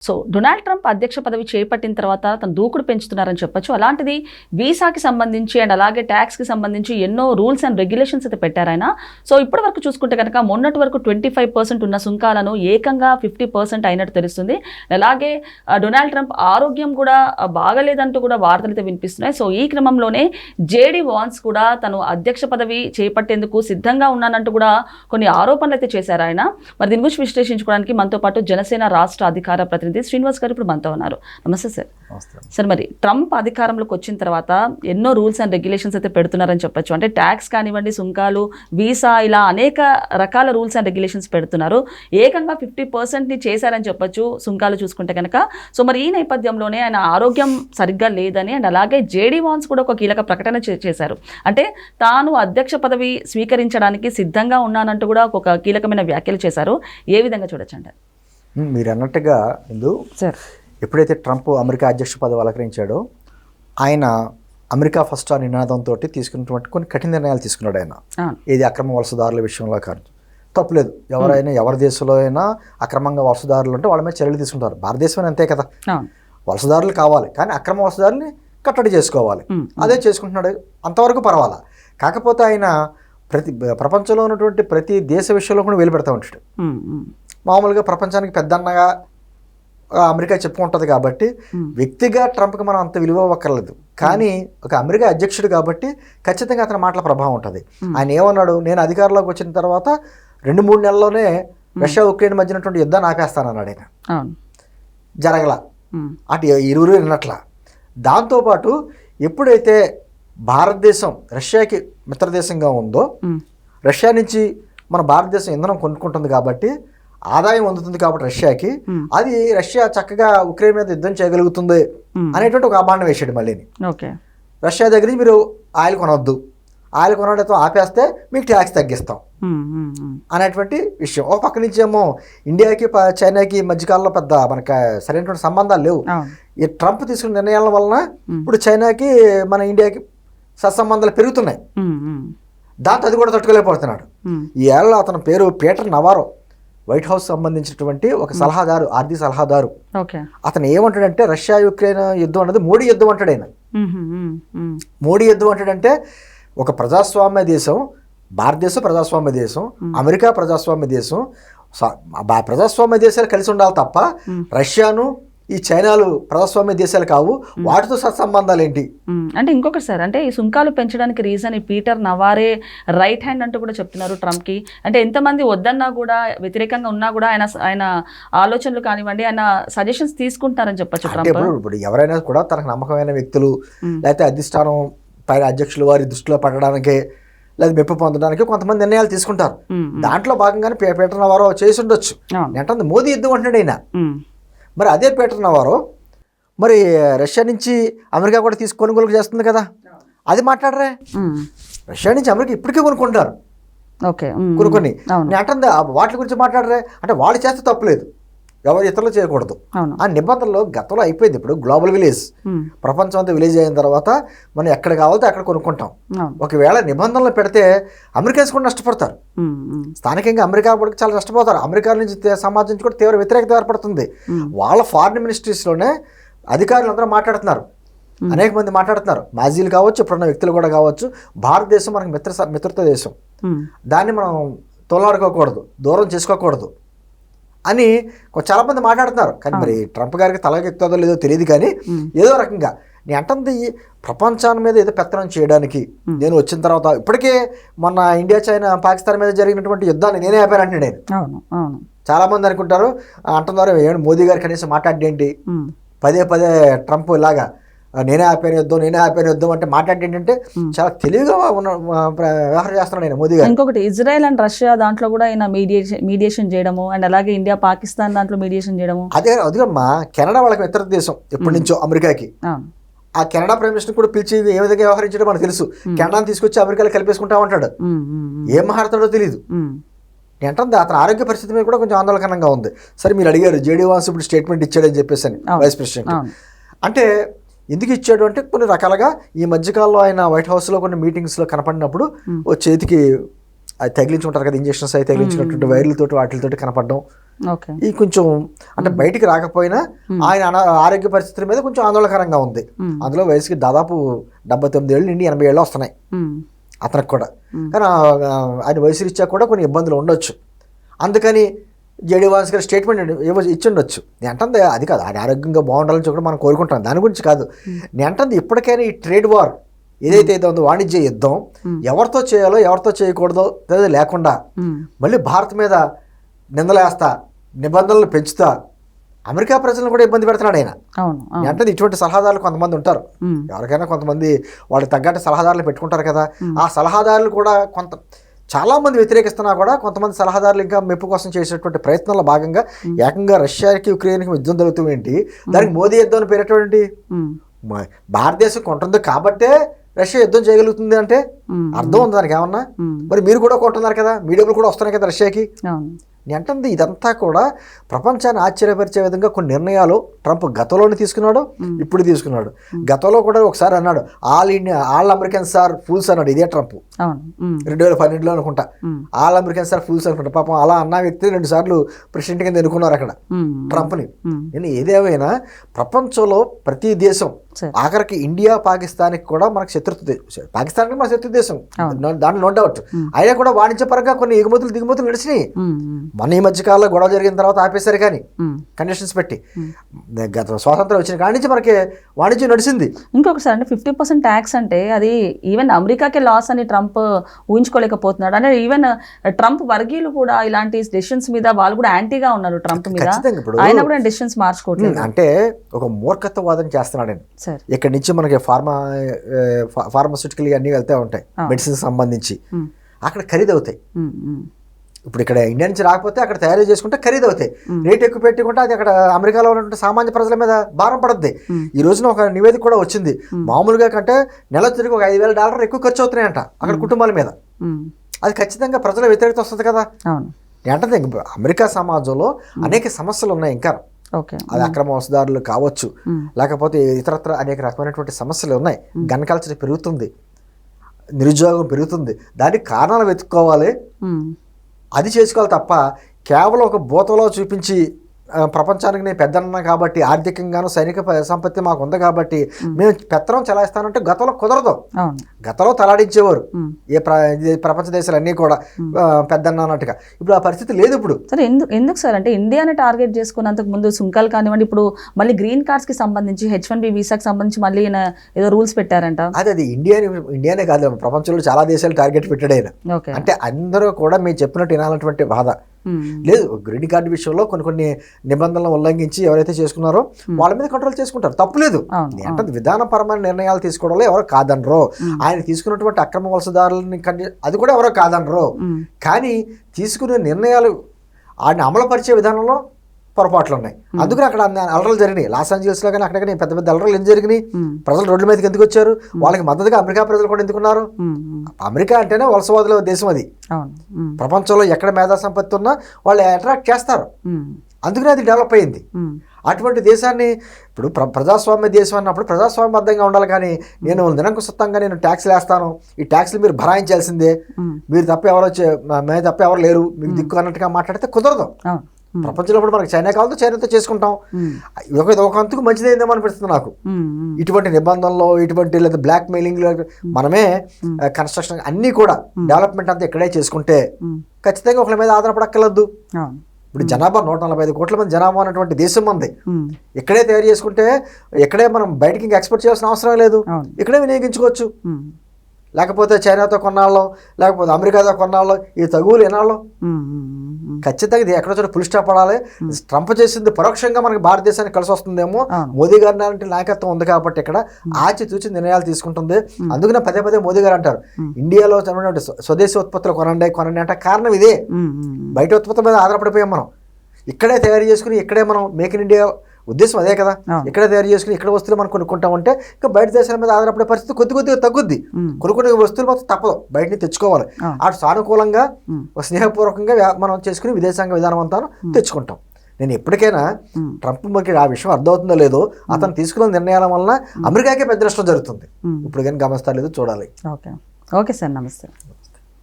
So Donald Trump అధ్యక్ష పదవి చేపట్టిన తర్వాత తను దూకుడు పెంచుతున్నారని చెప్పొచ్చు. అలాంటిది వీసాకి సంబంధించి అండ్ అలాగే ట్యాక్స్కి సంబంధించి ఎన్నో రూల్స్ అండ్ రెగ్యులేషన్స్ అయితే పెట్టారు ఆయన. సో ఇప్పటి వరకు చూసుకుంటే కనుక మొన్నటి వరకు 25% ఉన్న సుంకాలను ఏకంగా 50% అయినట్టు తెలుస్తుంది. అలాగే డొనాల్డ్ ట్రంప్ ఆరోగ్యం కూడా బాగలేదంటూ కూడా వార్తలు అయితే వినిపిస్తున్నాయి. సో ఈ క్రమంలోనే జేడీ వాన్స్ కూడా తను అధ్యక్ష పదవి చేపట్టేందుకు సిద్ధంగా ఉన్నానంటూ కూడా కొన్ని ఆరోపణలు అయితే చేశారు ఆయన. మరి దీని గురించి విశ్లేషించుకోవడానికి మనతో పాటు జనసేన రాష్ట్ర అధికార ప్రతినిధి శ్రీనివాస్ గారు ఇప్పుడు మనతో ఉన్నారు. నమస్తే సార్. సార్, మరి ట్రంప్ అధికారంలోకి వచ్చిన తర్వాత ఎన్నో రూల్స్ అండ్ రెగ్యులేషన్స్ అయితే పెడుతున్నారని చెప్పొచ్చు. అంటే ట్యాక్స్ కానివ్వండి, సుంకాలు, వీసా, ఇలా అనేక రకాల రూల్స్ అండ్ రెగ్యులేషన్స్ పెడుతున్నారు. ఏకంగా 50% చేశారని చెప్పొచ్చు సుంకాలు చూసుకుంటే కనుక. సో మరి ఈ నేపథ్యంలోనే ఆయన ఆరోగ్యం సరిగ్గా లేదని అండ్ అలాగే జేడీ వాన్స్ కూడా ఒక కీలక ప్రకటన చేశారు. అంటే తాను అధ్యక్ష పదవి స్వీకరించడానికి సిద్ధంగా ఉన్నానంటూ కూడా ఒక కీలకమైన వ్యాఖ్యలు చేశారు. ఏ విధంగా చూడొచ్చు అంటారు? మీరు అన్నట్టుగా సార్, ఎప్పుడైతే ట్రంప్ అమెరికా అధ్యక్ష పదవి అలంకరించాడో ఆయన అమెరికా ఫస్ట్ ఆ నినాదంతో తీసుకున్నటువంటి కొన్ని కఠిన నిర్ణయాలు తీసుకున్నాడు ఆయన. ఏది అక్రమ వలసదారుల విషయంలో కాదు, తప్పులేదు. ఎవరైనా ఎవరి దేశంలో అయినా అక్రమంగా వలసదారులు ఉంటే వాళ్ళ మీద చర్యలు తీసుకుంటారు. భారతదేశం అంతే కదా, వలసదారులు కావాలి కానీ అక్రమ వలసదారుల్ని కట్టడి చేసుకోవాలి. అదే చేసుకుంటున్నాడు, అంతవరకు పర్వాలా. కాకపోతే ఆయన ప్రపంచంలో ఉన్నటువంటి ప్రతి దేశ విషయంలో కూడా వేలు పెడతా ఉంటాడు. మామూలుగా ప్రపంచానికి పెద్దన్నగా అమెరికా చెప్పుకుంటుంది కాబట్టి వ్యక్తిగా ట్రంప్కి మనం అంత విలువ ఇవ్వక్కర్లేదు. కానీ ఒక అమెరికా అధ్యక్షుడు కాబట్టి ఖచ్చితంగా అతని మాటల ప్రభావం ఉంటుంది. ఆయన ఏమన్నాడు, నేను అధికారంలోకి వచ్చిన తర్వాత 2-3 నెలల్లోనే రష్యా ఉక్రెయిన్ మధ్యనటువంటి యుద్ధాన్ని ఆపేస్తానన్నాడు ఆయన. జరగల, అటు ఇరువురు విన్నట్ల. దాంతోపాటు ఎప్పుడైతే భారతదేశం రష్యాకి మిత్రదేశంగా ఉందో, రష్యా నుంచి మన భారతదేశం ఇంధనం కొనుక్కుంటుంది కాబట్టి ఆదాయం అందుతుంది కాబట్టి రష్యాకి, అది రష్యా చక్కగా ఉక్రెయిన్ మీద యుద్ధం చేయగలుగుతుంది అనేటువంటి ఒక అభాండం వేసాడు. మళ్ళీ రష్యా దగ్గర నుంచి మీరు ఆయిల్ కొనవద్దు, ఆయిల్ కొనడంతో ఆపేస్తే మీకు ట్యాక్స్ తగ్గిస్తాం అనేటువంటి విషయం. ఒక పక్క నుంచి ఏమో ఇండియాకి చైనాకి మధ్యకాలంలో పెద్ద మనకి సరైనటువంటి సంబంధాలు లేవు. ఈ ట్రంప్ తీసుకున్న నిర్ణయాల వలన ఇప్పుడు చైనాకి మన ఇండియాకి సత్సంబంధాలు పెరుగుతున్నాయి. దాంతో అది కూడా తట్టుకోలేకపోతున్నాడు. ఈ ఏళ్ళ అతని పేరు పీటర్ నవారో, వైట్ హౌస్ సంబంధించినటువంటి ఒక సలహాదారు, ఆర్థిక సలహాదారు. అతను ఏమంటాడంటే రష్యా యుక్రెయిన్ యుద్ధం అనేది మోడీ యుద్ధం అంటాడు ఆయన. మోడీ యుద్ధం అంటాడంటే ఒక ప్రజాస్వామ్య దేశం, భారతదేశం ప్రజాస్వామ్య దేశం, అమెరికా ప్రజాస్వామ్య దేశం, ప్రజాస్వామ్య దేశాలు కలిసి ఉండాలి తప్ప రష్యాను ఈ చైనాలు ప్రజాస్వామ్య దేశాలు కావు, వాటితో సత్సంబంధాలు ఏంటి అంటే. ఇంకొకటి సార్, అంటే ఈ సుంకాలు పెంచడానికి రీజన్ ఈ పీటర్ నవారే రైట్ హ్యాండ్ అంటూ కూడా చెప్తున్నారు ట్రంప్కి. అంటే ఎంతమంది వద్దన్నా కూడా, వ్యతిరేకంగా ఉన్నా కూడా ఆయన ఆలోచనలు కానివ్వండి, ఆయన సజెషన్స్ తీసుకుంటారని చెప్పచ్చు ట్రంప్. ఇప్పుడు ఎవరైనా కూడా తనకు నమ్మకమైన వ్యక్తులు లేకపోతే అధిష్టానం పైన అధ్యక్షులు వారి దృష్టిలో పడడానికి లేదా మెప్పు పొందడానికి కొంతమంది నిర్ణయాలు తీసుకుంటారు. దాంట్లో భాగంగానే పీటర్ నవారో చేసి ఉండొచ్చు. అంటే మోదీ యుద్ధం అంటున్నాడు ఆయన. మరి అదే పీటర్ నవారో మరి రష్యా నుంచి అమెరికా కూడా కొనుగోలు చేస్తుంది కదా, అది మాట్లాడరే. రష్యా నుంచి అమెరికా ఇప్పటికే కొనుక్కుంటారు కొన్ని. నేను అంటుంది వాటి గురించి మాట్లాడరే. అంటే వాళ్ళు చేస్తే తప్పులేదు, ఎవరు ఇతరులు చేయకూడదు. ఆ నిబంధనలు గతంలో అయిపోయింది. ఇప్పుడు గ్లోబల్ విలేజ్, ప్రపంచం అంతా విలేజ్ అయిన తర్వాత మనం ఎక్కడ కావాలో అక్కడ కొనుక్కుంటాం. ఒకవేళ నిబంధనలు పెడితే అమెరికన్స్ కూడా నష్టపడతారు. స్థానికంగా అమెరికా కూడా చాలా నష్టపోతారు. అమెరికా నుంచి సమాజం నుంచి కూడా తీవ్ర వ్యతిరేకత ఏర్పడుతుంది. వాళ్ళ ఫారిన్ మినిస్ట్రీస్లోనే అధికారులు అందరూ మాట్లాడుతున్నారు, అనేక మంది మాట్లాడుతున్నారు. మాజీలు కావచ్చు, ఇప్పుడున్న వ్యక్తులు కూడా కావచ్చు. భారతదేశం మనకి మిత్రత్వ దేశం, దాన్ని మనం తోలాడుకోకూడదు, దూరం చేసుకోకూడదు అని చాలామంది మాట్లాడుతున్నారు. కానీ మరి ట్రంప్ గారికి తలకెక్కుతుందో లేదో తెలియదు. కానీ ఏదో రకంగా నేను అంటుంది ప్రపంచాన్ని మీద ఏదో పెత్తనం చేయడానికి నేను వచ్చిన తర్వాత, ఇప్పటికే మొన్న ఇండియా చైనా పాకిస్తాన్ మీద జరిగినటువంటి యుద్ధాన్ని నేనే ఆపానంటే నేను. చాలా మంది అనుకుంటారు, అంటున్నారు ఏమంటే మోదీ గారు కనీసం మాట్లాడేంటి, పదే ట్రంప్ ఇలాగా నేనే ఆపాను యుద్ధం అంటే మాట్లాడేంటంటే చాలా తెలివిగా వ్యవహారం చేస్తున్నాడు ఆయన మోదీ గారు. ఇంకొకటి ఇజ్రాయెల్ అండ్ రష్యా దాంట్లో కూడా ఆయన మీడియేషన్ చేయడము అండ్ అలాగే ఇండియా పాకిస్తాన్ దాంట్లో మీడియేషన్ చేయడము. అదిగమ్మా కెనడా వాళ్ళకి మిత్ర దేశం ఎప్పటి నుంచో అమెరికాకి. ఆ కెనడా ప్రైమ్ మినిస్టర్ కూడా పిలిచి ఏ విధంగా వ్యవహరించడం మనకు తెలుసు. కెనడాని తీసుకొచ్చి అమెరికాలో కలిపేసుకుంటా ఉంటాడు, ఏం మాట్లాడతాడో తెలియదు. ఏంటంటే అతని ఆరోగ్య పరిస్థితి మీద కూడా కొంచెం ఆందోళనకరంగా ఉంది. సరే, మీరు అడిగారు జేడీ వాన్స్ ఇప్పుడు స్టేట్మెంట్ ఇచ్చాడని చెప్పేసి వైస్ ప్రెసిడెంట్. అంటే ఎందుకు ఇచ్చాడు అంటే కొన్ని రకాలుగా ఈ మధ్యకాలంలో ఆయన వైట్ హౌస్లో కొన్ని మీటింగ్స్లో కనపడినప్పుడు ఓ చేతికి అది తగిలించుకుంటారు కదా, ఇంజెక్షన్స్ అవి తగిలించినటువంటి వైర్లతోటి వాటితోటి కనపడడం, ఈ కొంచెం అంటే బయటికి రాకపోయినా ఆయన ఆరోగ్య పరిస్థితుల మీద కొంచెం ఆందోళనకరంగా ఉంది. అందులో వయసుకి దాదాపు 79 ఏళ్ళు నుండి 80 ఏళ్ళు వస్తున్నాయి అతనికి కూడా. కానీ ఆయన వయసు రీత్యా కూడా కొన్ని ఇబ్బందులు ఉండొచ్చు. అందుకని జేడీ వాన్స్ గారు స్టేట్మెంట్ ఇచ్చిండొచ్చు. నేను అంటుంది అది కాదు, ఆయన ఆరోగ్యంగా బాగుండాలని చెప్పి మనం కోరుకుంటాం, దాని గురించి కాదు. నేను అంటుంది ఇప్పటికైనా ఈ ట్రేడ్ వార్ ఏదైతే ఉందో వాణిజ్య యుద్ధం ఎవరితో చేయాలో ఎవరితో చేయకూడదో లేకుండా మళ్ళీ భారత్ మీద నిందలేస్తా, నిబంధనలు పెంచుతా అమెరికా ప్రజలను కూడా ఇబ్బంది పెడుతున్నాడు ఆయన. అంటే ఇటువంటి సలహాదారులు కొంతమంది ఉంటారు, ఎవరికైనా కొంతమంది వాళ్ళకి తగ్గట్టు సలహాదారులు పెట్టుకుంటారు కదా. ఆ సలహాదారులు కూడా చాలా మంది వ్యతిరేకిస్తున్నా కూడా కొంతమంది సలహాదారులు ఇంకా మెప్పు కోసం చేసేటువంటి ప్రయత్నంలో భాగంగా ఏకంగా రష్యాకి యుక్రెయిన్కి యుద్ధం జరుగుతుంది ఏంటి, దానికి మోదీ యుద్ధం అని పేరేటువంటి భారతదేశం కొంటుంది కాబట్టే రష్యా యుద్ధం చేయగలుగుతుంది అంటే అర్థం ఉంది దానికి ఏమన్నా? మరి మీరు కూడా కొంటున్నారు కదా, మీ డబ్బులు కూడా వస్తున్నాయి కదా రష్యాకి. నేను అంటుంది ఇదంతా కూడా ప్రపంచాన్ని ఆశ్చర్యపరిచే విధంగా కొన్ని నిర్ణయాలు ట్రంప్ గతంలోనే తీసుకున్నాడు, ఇప్పుడు తీసుకున్నాడు. గతంలో కూడా ఒకసారి అన్నాడు ఆల్ అమెరికన్స్ ఆర్ ఫూల్స్ అన్నాడు, ఇదే ట్రంప్ 2012లో అనుకుంటా. ఆల్ అమెరికన్స్ ఆర్ ఫూల్స్ అనుకుంటా. పాపం అలా అన్న వ్యక్తి 2 సార్లు ప్రెసిడెంట్ కింద ఎన్నుకున్నారు అక్కడ ట్రంప్ని. నేను ఏదేమైనా ప్రపంచంలో ప్రతి దేశం ఆఖరికి ఇండియా పాకిస్తాన్కి కూడా మనకు శత్రుత్వ, పాకిస్తాన్ మన శత్రు దేశం దాంట్లో నో డౌట్. అయినా కూడా వాణిజ్యపరంగా కొన్ని ఎగుమతులు దిగుమతులు నడిచినాయి. మన ఈ మధ్య కాలంలో గొడవ జరిగిన తర్వాత ఆపేశారు కానీ కండిషన్స్ పెట్టి, గత స్వాతంత్రం వచ్చిన కాడి నుంచి మనకి వాణిజ్యం నడిచింది. ఇంకొకసారి అంటే 50% ట్యాక్స్ అంటే అది ఈవెన్ అమెరికాకే లాస్ అని ట్రంప్ ఊహించుకోలేకపోతున్నాడు. అంటే ఈవెన్ ట్రంప్ వర్గీయులు కూడా ఇలాంటి డెసిషన్స్ మీద వాళ్ళు కూడా యాంటీగా ఉన్నారు ట్రంప్ మీద, ఆయన కూడా డెసిషన్స్ మార్చుకోవట్లేదు. అంటే ఒక మూర్ఖత్వ వాదన చేస్తున్నాడు ఆయన. ఇక్కడ నుంచి మనకి ఫార్మాస్యూటికల్ అన్ని వెళ్తూ ఉంటాయి, మెడిసిన్ సంబంధించి అక్కడ ఖరీదు అవుతాయి. ఇప్పుడు ఇక్కడ ఇండియా నుంచి రాకపోతే అక్కడ తయారు చేసుకుంటే ఖరీదు అవుతాయి, రేట్ ఎక్కువ పెట్టుకుంటే అది అక్కడ అమెరికాలో ఉన్నటువంటి సామాన్య ప్రజల మీద భారం పడుద్ది. ఈ రోజున ఒక నివేదిక కూడా వచ్చింది, మామూలుగా కంటే నెల తిరిగి ఒక $5,000 ఎక్కువ ఖర్చు అవుతున్నాయంట అక్కడ కుటుంబాల మీద. అది ఖచ్చితంగా ప్రజల వ్యతిరేకత వస్తుంది కదా. అంటే అమెరికా సమాజంలో అనేక సమస్యలు ఉన్నాయి ఇంకా, అది అక్రమ వలసదారులు కావచ్చు, లేకపోతే ఇతరత్ర అనేక రకమైనటువంటి సమస్యలు ఉన్నాయి. గన్ కల్చర్ పెరుగుతుంది, నిరుద్యోగం పెరుగుతుంది, దానికి కారణాలు వెతుక్కోవాలి, అది చేసుకోవాలి తప్ప కేవలం ఒక బూతలో చూపించి ప్రపంచానికి నేను పెద్దన్నా కాబట్టి ఆర్థికంగాను సైనిక సంపత్తి మాకు ఉంది కాబట్టి మేము పెత్తనం చెలాయిస్తానంటే గతంలో కుదరదు. గతంలో తలాడించేవారు ప్రపంచ దేశాలన్నీ కూడా పెద్దన్న అన్నట్టుగా. ఇప్పుడు ఆ పరిస్థితి లేదు ఇప్పుడు. సరే ఎందుకు సార్ అంటే ఇండియాని టార్గెట్ చేసుకున్నంతకు ముందు సుంకాలు కానివ్వండి, ఇప్పుడు మళ్ళీ గ్రీన్ కార్డ్స్కి సంబంధించి H1B వీసాకి సంబంధించి మళ్ళీ ఏదో రూల్స్ పెట్టారంట. అది ఇండియానే కాదు, ప్రపంచంలో చాలా దేశాలు టార్గెట్ పెట్టాడు ఆయన. అంటే అందరూ కూడా మేము చెప్పినట్టు వినాలన్నటువంటి బాధ లేదు. గ్రీన్ కార్డు విషయంలో కొన్ని నిబంధనలు ఉల్లంఘించి ఎవరైతే చేసుకున్నారో వాళ్ళ మీద కంట్రోల్ చేసుకుంటారు, తప్పులేదు. అంటే విధానపరమైన నిర్ణయాలు తీసుకోవడంలో ఎవరో కాదనరు, ఆయన తీసుకున్నటువంటి అక్రమ వలసదారులని అది కూడా ఎవరో కాదనరు. కానీ తీసుకునే నిర్ణయాలు ఆయన అమలుపరిచే విధానంలో పొరపాట్లు ఉన్నాయి. అందుకని అక్కడ అలరలు జరిగినాయి. లాస్ ఏంజల్స్లో కానీ అక్కడ కానీ పెద్ద పెద్ద అలరలు ఎందుకు జరిగినాయి? ప్రజలు రోడ్ల మీదకి ఎందుకు వచ్చారు? వాళ్ళకి మద్దతుగా అమెరికా ప్రజలు కూడా ఎందుకున్నారు? అమెరికా అంటేనే వలసవాదుల దేశం, అది ప్రపంచంలో ఎక్కడ మేధా సంపత్తి ఉన్నా వాళ్ళు అట్రాక్ట్ చేస్తారు, అందుకనే అది డెవలప్ అయింది. అటువంటి దేశాన్ని ఇప్పుడు ప్రజాస్వామ్య దేశం అన్నప్పుడు ప్రజాస్వామ్యబద్ధంగా ఉండాలి. కానీ నేను నిరంకుశత్వంగా నేను ట్యాక్స్లు వేస్తాను, ఈ ట్యాక్స్లు మీరు భరాయించాల్సిందే, మీరు తప్ప ఎవరో మేము తప్ప ఎవరు లేరు మీకు దిక్కు అన్నట్టుగా మాట్లాడితే కుదరదు. ప్రపంచంలో కూడా మనకి చైనా కావాలంటే చైనాతో చేసుకుంటాం. ఒక అంతకు మంచిదైందేమో అనిపిస్తుంది నాకు. ఇటువంటి నిబంధనలు, ఇటువంటి లేదా బ్లాక్ మెయిలింగ్, మనమే కన్స్ట్రక్షన్ అన్నీ కూడా డెవలప్మెంట్ అంతా ఇక్కడే చేసుకుంటే ఖచ్చితంగా ఒకళ్ళ మీద ఆధారపడక్కర్లేదు. ఇప్పుడు జనాభా 145 కోట్ల మంది జనాభా ఉన్నటువంటి దేశం మంది. ఇక్కడే తయారు చేసుకుంటే ఇక్కడే మనం బయటికి ఇంకా ఎక్స్పోర్ట్ చేయాల్సిన అవసరం లేదు, ఇక్కడే వినియోగించుకోవచ్చు. లేకపోతే చైనాతో కొన్నాళ్ళు, లేకపోతే అమెరికాతో కొన్నాళ్ళు, ఈ తగువులు ఎన్నాళ్ళు ఖచ్చితంగా ఇది ఎక్కడో చోట ఫుల్ స్టాప్ పడాలి. ట్రంప్ చేసింది పరోక్షంగా మనకి భారతదేశానికి కలిసి వస్తుందేమో, మోదీ గారి లాంటి నాయకత్వం ఉంది కాబట్టి ఇక్కడ ఆచితూచి నిర్ణయాలు తీసుకుంటుంది. అందుకనే పదే పదే మోదీ గారు అంటారు ఇండియాలో స్వదేశీ ఉత్పత్తులు కొనండి అంటే కారణం ఇదే. బయట ఉత్పత్తుల మీద ఆధారపడిపోయాం మనం, ఇక్కడే తయారు చేసుకుని ఇక్కడే మనం మేక్ ఇన్ ఇండియా ఉద్దేశం అదే కదా. ఇక్కడే తయారు చేసుకుని ఇక్కడ వస్తువులు మనం కొనుక్కుంటామంటే ఇంకా బయట దేశాల మీద ఆధారపడే పరిస్థితి కొద్దిగా తగ్గుద్ది. కొన్ని వస్తువులు మాత్రం తప్పదు బయటని తెచ్చుకోవాలి. అటు సానుకూలంగా స్నేహపూర్వకంగా మనం చేసుకుని విదేశాంగ విధానం అంతా తెచ్చుకుంటాం. నేను ఎప్పటికైనా ట్రంప్ మనకి ఆ విషయం అర్థమవుతుందో లేదో, అతను తీసుకున్న నిర్ణయాల వలన అమెరికాకే పెద్ద నష్టం జరుగుతుంది. ఇప్పుడు కానీ గమనిస్తా లేదో చూడాలి. ఓకే సార్, నమస్తే.